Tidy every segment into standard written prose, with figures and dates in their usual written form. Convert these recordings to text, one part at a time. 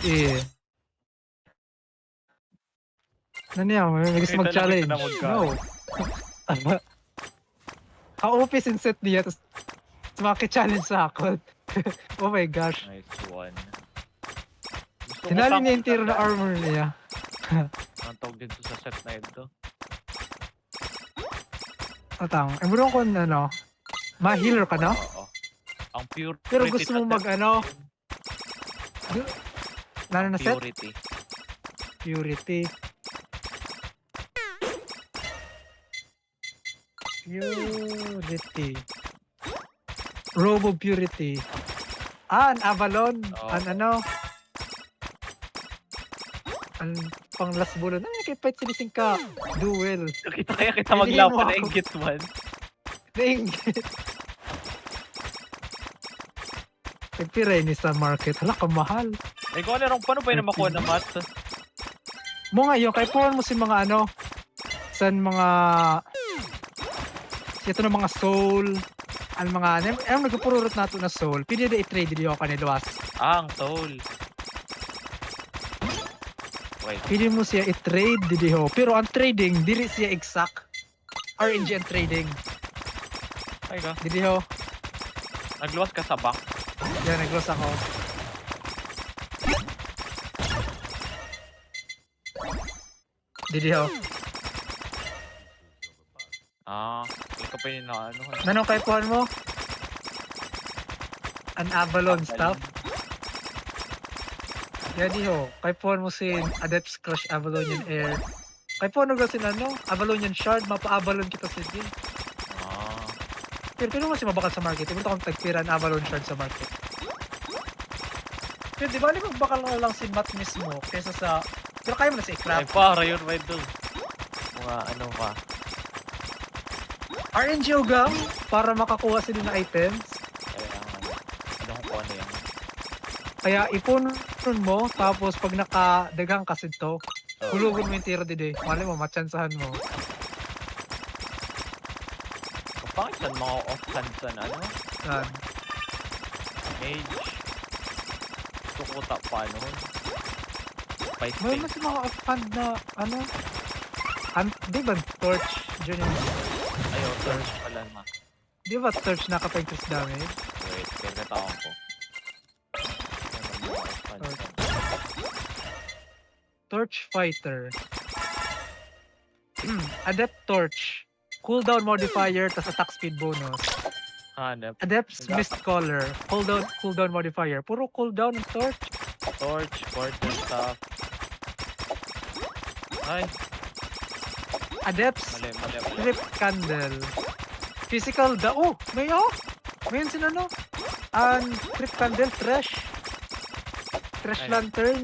Eh. Ano yan? May gusto mag-challenge. No. Ka-OP set niya, tapos maki-challenge sa ako. Oh my gosh. Nice one. Tinali niya yung tiro na armor niya. Ang tawag dito sa set na ito. Atang, mo kung ano, ma-healer ka na? Oo. Ang pure. Pero gusto mo mag-ano? Lalo na set? Purity. Purity. Purity. Robo Purity. An Avalon. Oh. An ano? Ang pang last bullet. Ay, kay fight sinising ka. Duel. Kaya kita Hindi maglaban mo na ako. inggit man. Nainggit. Nagpiray ni sa market. Hala, kamahal. Ay, kung ano, paano ba yung makuha na mat? Mo ngayon, kay puwan mo si mga ano, san mga, ito na mga soul, ang mga, ang nagpupururot nato na soul, pwede na i-trade niyo kaniluwas. Ah, ang soul. Wait. Pwede mo siya i-trade diho, pero ang trading, dili siya exact. RNG ang trading. Ay ka. Diho, Nagluwas ka sa back. yan, nag-loss ako. Diho. Ah, hindi ka pa yun na ano. Nanong kay puwan mo? An Avalon stuff? Yan diho, kay puwan mo si Adept's Crush Avalonian Air. Kay puwan mo sin ano, Avalonian Shard, mapa-Avalon kita si Jin. Ah, Pero mo si mabakal sa market, ibig akong tagpiran Avalon Shard sa market. Pero di ba magbakal na lang si Matt mismo kaysa sa, pero kaya mo na si ay i-craft. para yun, right doon. Mga ano ka. RNG ugang para makakuha sila ng items. Kaya ano kung ano yan. Kaya ipunon mo, tapos pag nakadagang kasi to, hulugon mo yung tiro dide. Mali mo, matsansahan mo. Bakit saan mga off-hand sa ano? Yan. Mage. Tukuta pa nun. Fight May thing. mas mga offhand na, ano? Di ba torch? Diyan yung, Ayaw, search pala na. di ba torch nakapag-increase damage? Wait, kagataon ko. Ano mga off-hand Torch. sa- Torch Fighter. Adept Torch. Cooldown modifier, tas attack speed bonus. Hanap. Adept's Mist Color. Cooldown modifier. Puro cooldown ng torch. Torch, quarter staff. Ay, Adept's mali. Trip Candle. Physical oh! May May yun sinano? Trip Candle, Trash. Trash Ayun. Lantern.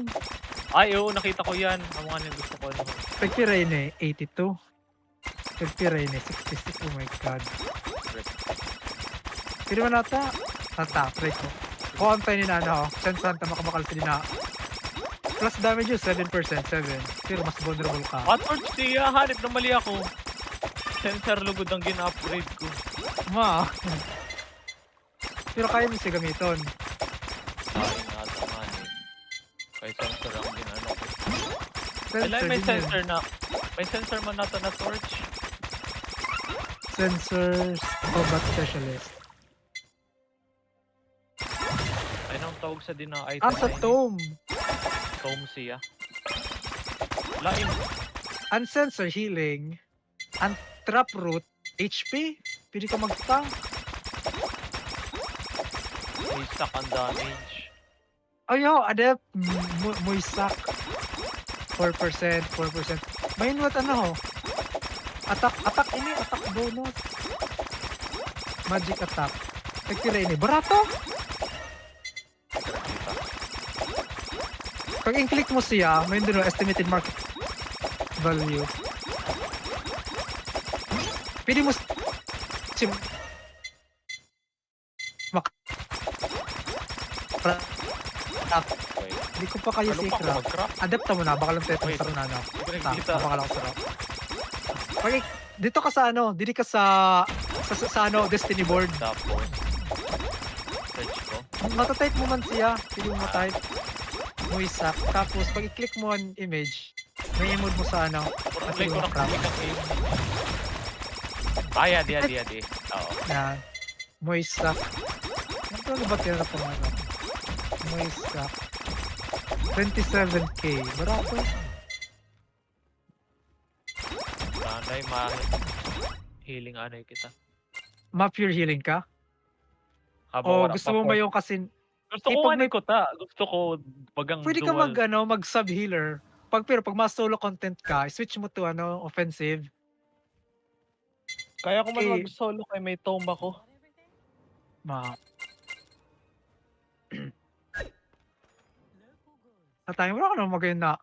Ay, oo, nakita ko yan. Ang mga yung gusto ko. Ano. Pagpirene, 82. Pagpirene, 66. Oh my god. Pwede ba nata? Try ko. Kung tayo ni Nana, Sensan tama kamakal sa dina. Plus damage yun, 7%, 7. Pero mas vulnerable ka. What torch siya? Hanip na mali ako. Sensor lugod ang gina-upgrade ko. Ma. Pero kaya mo siya gamiton. Ay, nataman eh. Kay sensor ang ginano ko. Sensor May din yun. sensor na. May sensor man nato na torch. Sensors, combat specialist. Ay, nang tawag sa din na item. Sa tome. Tome siya. Laim. Unsensor healing. Trap root. HP. Pwede ka mag-tank. May stack ang damage. Ayo, adept. Moisak. 4%. Main what ano? Attack ini. Attack bonus. Magic attack. Nagtira ini. Barato. Pag in-click mo siya, may doon estimated market value. Pwede mo si Wait. Hindi ko pa kayo Ano si pa ako craft. mag-craft? Adapt mo na, baka lang tayo Wait. sa runana. Hindi ko nakikita. Baka lang sarap. Okay, dito ka sa ano, dito ka sa ano, Destiny board. Tapos. Search ko. Matatype mo man siya, pwede mo matype. Moisak. Tapos pag i-click mo ang image, may emote mo sa ano, Play ko yung ng crap. kami ng game. Ah, yadi. Oo. Yan. Moisak. Ano ba tinanap ko ano? Moisak. 27k. Barato. Nanay, healing ano kita. Ma-pure healing ka? Habang O wala gusto pa mo ba point. yung kasi Gusto ko pag nga may ni Kuta. Gusto ko bagang pwede ka dual. mag-ano, mag-sub healer. Pero pag mas solo content ka, switch mo to ano, offensive. Kaya ko man Eh, mag-solo kay may tome ako. ma sa tayo wala ka naman magayon na